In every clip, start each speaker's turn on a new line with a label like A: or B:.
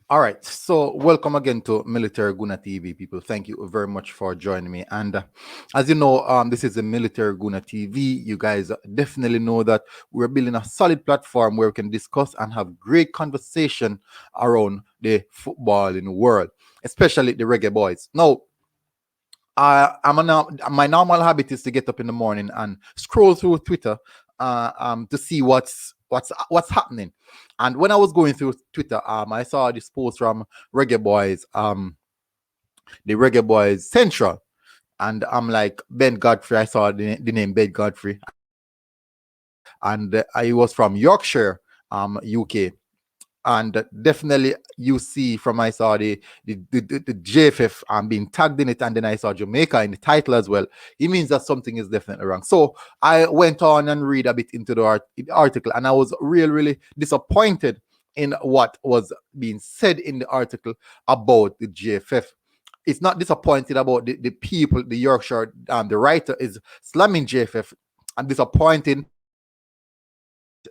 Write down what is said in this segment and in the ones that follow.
A: All right, so welcome again to Military Guna TV, people. Thank you very much for joining me. And as you know, this is a Military Guna TV. You guys definitely know that we're building a solid platform where we can discuss and have great conversation around the football in the world, especially the Reggae Boys. Now, my normal habit is to get up in the morning and scroll through Twitter to see what's happening. And when I was going through Twitter, I saw this post from Reggae Boys, the Reggae Boys Central, and I'm like Ben Godfrey. I saw the name Ben Godfrey, and I was from Yorkshire, UK. And definitely you see from I saw the JFF being tagged in it, and then I saw Jamaica in the title as well. It means that something is definitely wrong. So I went on and read a bit into the article, and I was really disappointed in what was being said in the article about the JFF. It's not disappointed about the people, the Yorkshire, the writer is slamming JFF. I'm disappointed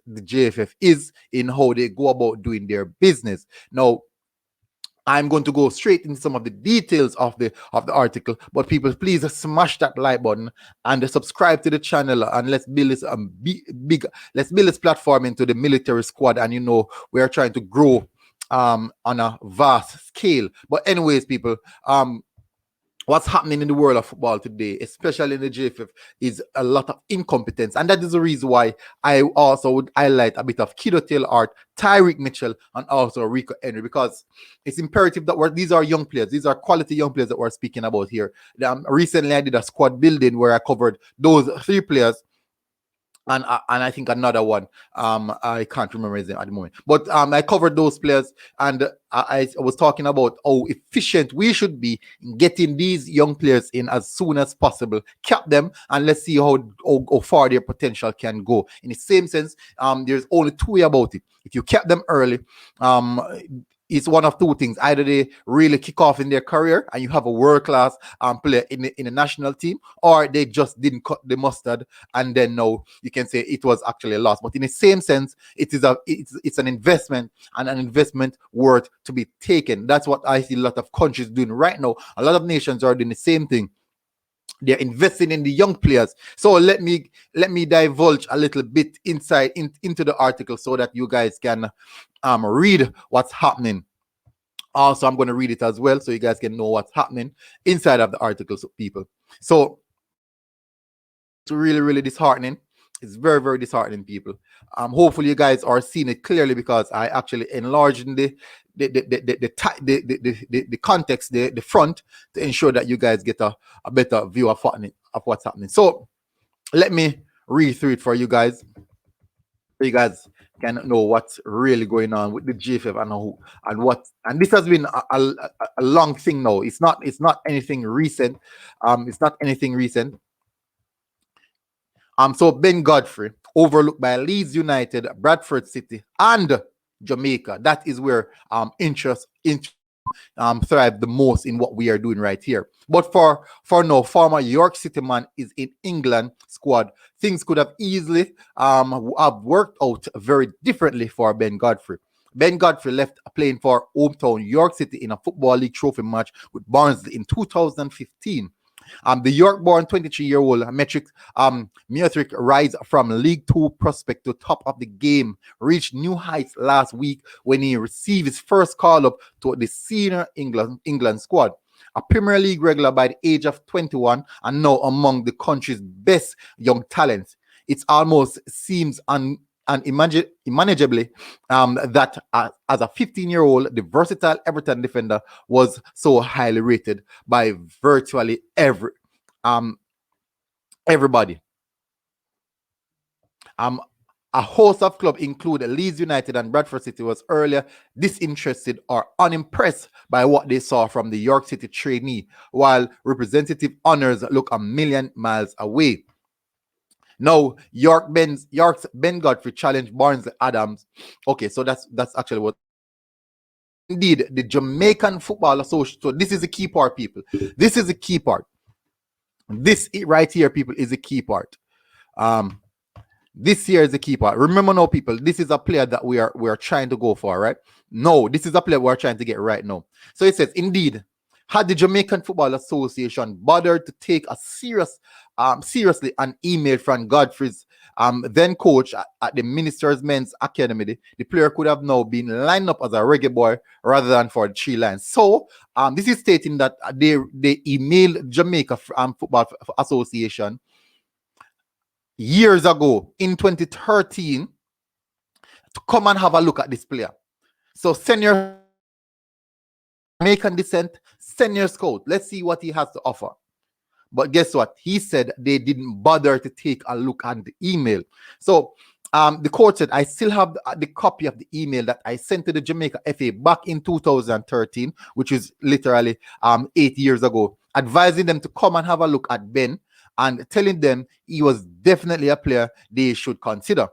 A: the JFF is in how they go about doing their business. Now, I'm going to go straight into some of the details of the article, but people, please smash that like button and subscribe to the channel, and let's build this let's build this platform into the military squad. And we are trying to grow on a vast scale. But anyways, people, what's happening in the world of football today, especially in the JFF, is a lot of incompetence. And that is the reason why I also would highlight a bit of Kido Hart, Tyreek Mitchell, and also Rico, because it's imperative that these are young players. These are quality young players that we're speaking about here. Recently, I did a squad building where I covered those three players. And I think another one, I can't remember his name at the moment, but I covered those players, and I was talking about how efficient we should be in getting these young players in as soon as possible, cap them, and let's see how far their potential can go. In the same sense, there's only two ways about it. If you cap them early, it's one of two things: either they really kick off in their career and you have a world-class player in the national team, or they just didn't cut the mustard, and then now you can say it was actually a loss. But in the same sense, it's an investment, and an investment worth to be taken. That's what I see a lot of countries doing right now. A lot of nations are doing the same thing. They're investing in the young players. So let me divulge a little bit inside into the article so that you guys can read what's happening. Also, I'm going to read it as well so you guys can know what's happening inside of the article, so people. So it's really disheartening. It's very disheartening, people. Hopefully you guys are seeing it clearly, because I actually enlarged the context, the front, to ensure that you guys get a better view of what's happening. So let me read through it for you guys, so you guys can know what's really going on with the JFF and this has been a long thing now. It's not anything recent. It's not anything recent. So Ben Godfrey, overlooked by Leeds United, Bradford City, and Jamaica. That is where interest thrive the most in what we are doing right here. But for now, former York City man is in England squad. Things could have easily have worked out very differently for Ben Godfrey. Ben Godfrey left playing for hometown York City in a Football League trophy match with Barnsley in 2015. The York-born 23-year-old Metric rise from League Two prospect to top of the game reached new heights last week when he received his first call-up to the senior England squad. A Premier League regular by the age of 21 and now among the country's best young talents. It almost seems unimaginably that as a 15-year-old, the versatile Everton defender was so highly rated by virtually everybody. A host of clubs, including Leeds United and Bradford City, was earlier disinterested or unimpressed by what they saw from the York City trainee, while representative honours look a million miles away. Now, York's Ben Godfrey challenged Barnsley Adams. Okay, so that's actually what. Indeed, the Jamaican Football Association. So this is the key part, people. This is the key part. This right here, people, is the key part. This year is the keeper. Remember now, people, this is a player that we are trying to go for, right? No, this is a player we're trying to get right now. So it says, indeed, had the Jamaican Football Association bothered to take a seriously an email from Godfrey's then coach at the Minister's Men's Academy, the player could have now been lined up as a reggae boy rather than for the 3 lines. So this is stating that they emailed Jamaica Football Association years ago in 2013 to come and have a look at this player. So send your Jamaican descent, send your scout. Let's see what he has to offer. But guess what? He said they didn't bother to take a look at the email. So the court said, I still have the copy of the email that I sent to the Jamaica FA back in 2013, which is literally 8 years ago, advising them to come and have a look at Ben and telling them he was definitely a player they should consider.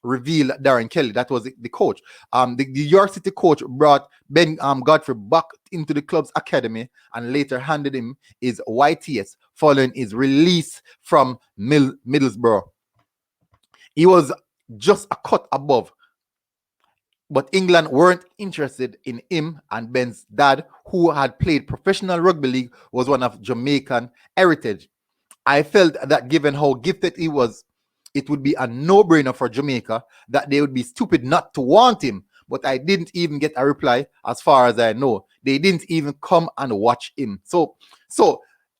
A: Reveal Darren Kelly, that was the coach. The York City coach brought Ben Godfrey back into the club's academy and later handed him his YTS following his release from Middlesbrough. He was just a cut above, but England weren't interested in him, and Ben's dad, who had played professional rugby league, was one of Jamaican heritage. I felt that given how gifted he was, it would be a no-brainer for Jamaica, that they would be stupid not to want him. But I didn't even get a reply as far as I know. They didn't even come and watch him. So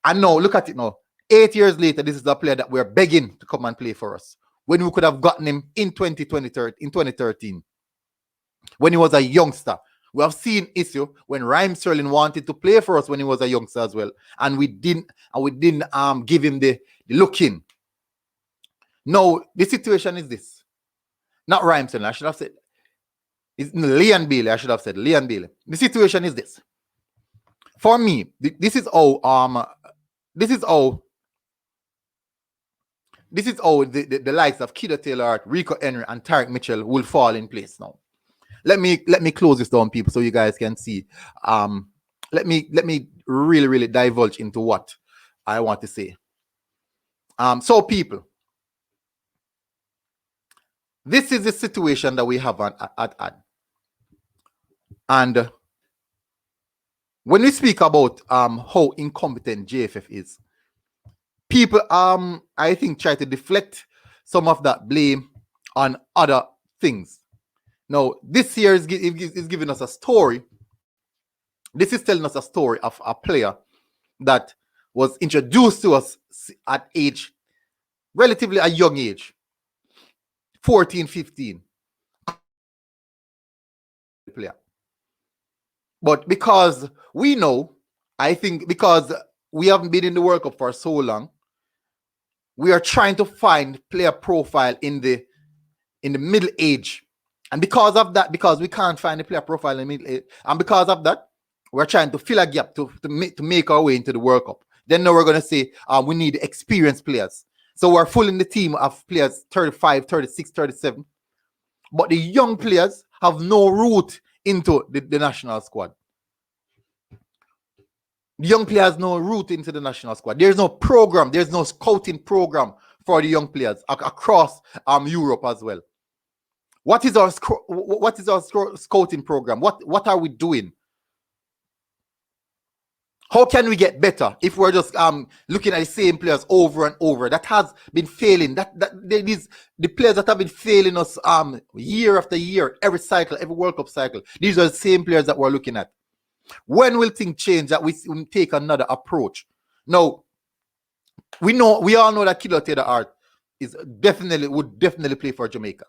A: I know, look at it now. 8 years later, this is a player that we're begging to come and play for us, when we could have gotten him in 2013, when he was a youngster. We have seen issue when Raheem Sterling wanted to play for us when he was a youngster as well, and we didn't give him the look in. No, the situation is this. Not Raheem Sterling, I should have said. It's Leon Bailey, I should have said Leon Bailey. The situation is this. For me, this is how the likes of Kido Hart, Rico Henry, and Tyreek Mitchell will fall in place now. Let me close this down, people, so you guys can see. Let me really divulge into what I want to say. So people, this is the situation that we have at. And when we speak about how incompetent JFF is, people I think try to deflect some of that blame on other things. Now, this here is giving us a story. This is telling us a story of a player that was introduced to us at relatively a young age, 14, 15. Player. But because we know, I think because we haven't been in the World Cup for so long, we are trying to find player profile in the middle age. And because of that, because we can't find the player profile in the middle age, and because of that, we're trying to fill a gap to make our way into the World Cup. Then now we're going to say we need experienced players. So we're filling the team of players 35, 36, 37. But the young players have no route into the national squad. The young players no route into the national squad. There's no program. There's no scouting program for the young players across Europe as well. What is our scouting program? What are we doing? How can we get better if we're just looking at the same players over and over? That has been failing. The players that have been failing us year after year, every cycle, every World Cup cycle. These are the same players that we're looking at. When will things change that we take another approach? Now, we all know that Kido Hart would definitely play for Jamaica.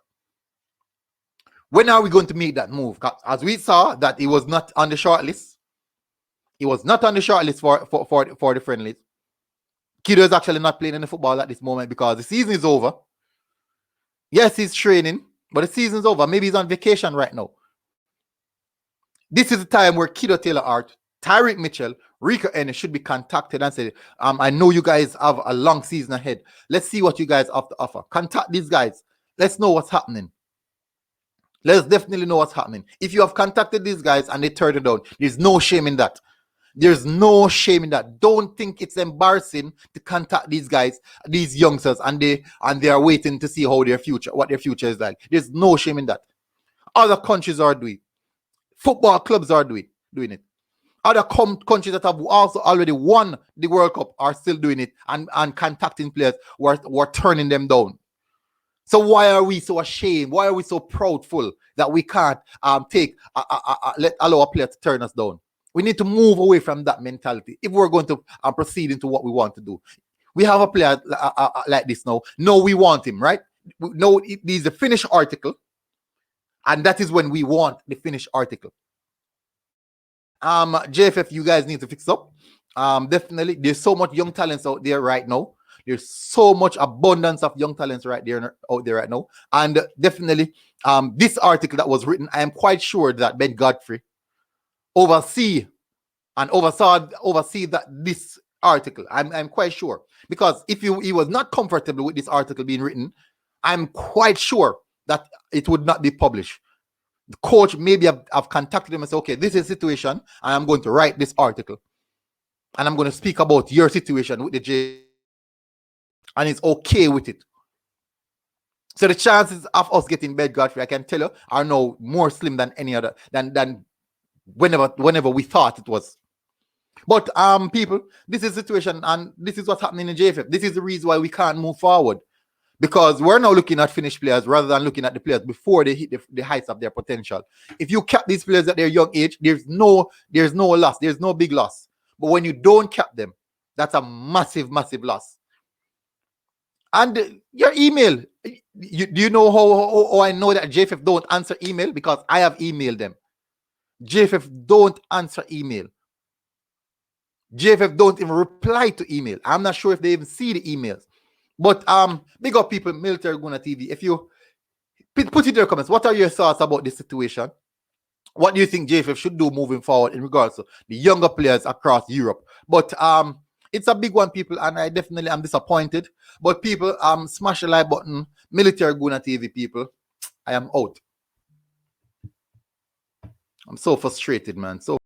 A: When are we going to make that move? As we saw that he was not on the short list. He was not on the short list for the friendlies. Kido is actually not playing any football at this moment because the season is over. Yes, he's training, but the season's over. Maybe he's on vacation right now. This is the time where Kido Hart, Tyreek Mitchell, Rico Henry should be contacted and say, I know you guys have a long season ahead. Let's see what you guys have to offer. Contact these guys. Let's know what's happening. Let's definitely know what's happening. If you have contacted these guys and they turned it down, there's no shame in that. There's no shame in that. Don't think it's embarrassing to contact these guys, these youngsters, and they are waiting to see what their future is like. There's no shame in that. Other countries are doing. Football clubs are doing it. Other countries that have also already won the World Cup are still doing it and contacting players who are turning them down. So why are we so ashamed? Why are we so proudful that we can't allow a player to turn us down? We need to move away from that mentality if we're going to proceed into what we want to do. We have a player like this now. No, we want him, right? No, he's a finished article, and that is when we want the finished article. JFF, you guys need to fix up. Definitely, there's so much young talents out there right now. There's so much abundance of young talents out there right now. And definitely, this article that was written, I am quite sure that Ben Godfrey oversee that this article. I'm quite sure. Because if he was not comfortable with this article being written, I'm quite sure that it would not be published. The coach maybe have contacted him and said, okay, this is the situation, and I'm going to write this article. And I'm going to speak about your situation with the J. And it's okay with it. So the chances of us getting Ben Godfrey, I can tell you, are now more slim than any other, than whenever we thought it was. But people, this is the situation, and this is what's happening in JFF. This is the reason why we can't move forward. Because we're now looking at finished players rather than looking at the players before they hit the heights of their potential. If you cap these players at their young age, there's no loss. There's no big loss. But when you don't cap them, that's a massive, massive loss. And your email, do you know how I know that JFF don't answer email? Because I have emailed them. JFF don't answer email. JFF don't even reply to email. I'm not sure if they even see the emails. But big up people, Military Guna TV. If you put in your comments, what are your thoughts about this situation? What do you think JFF should do moving forward in regards to the younger players across Europe? But it's a big one, people, and I definitely am disappointed. But people, smash the like button. Military Guna TV, people. I am out. I'm so frustrated, man. So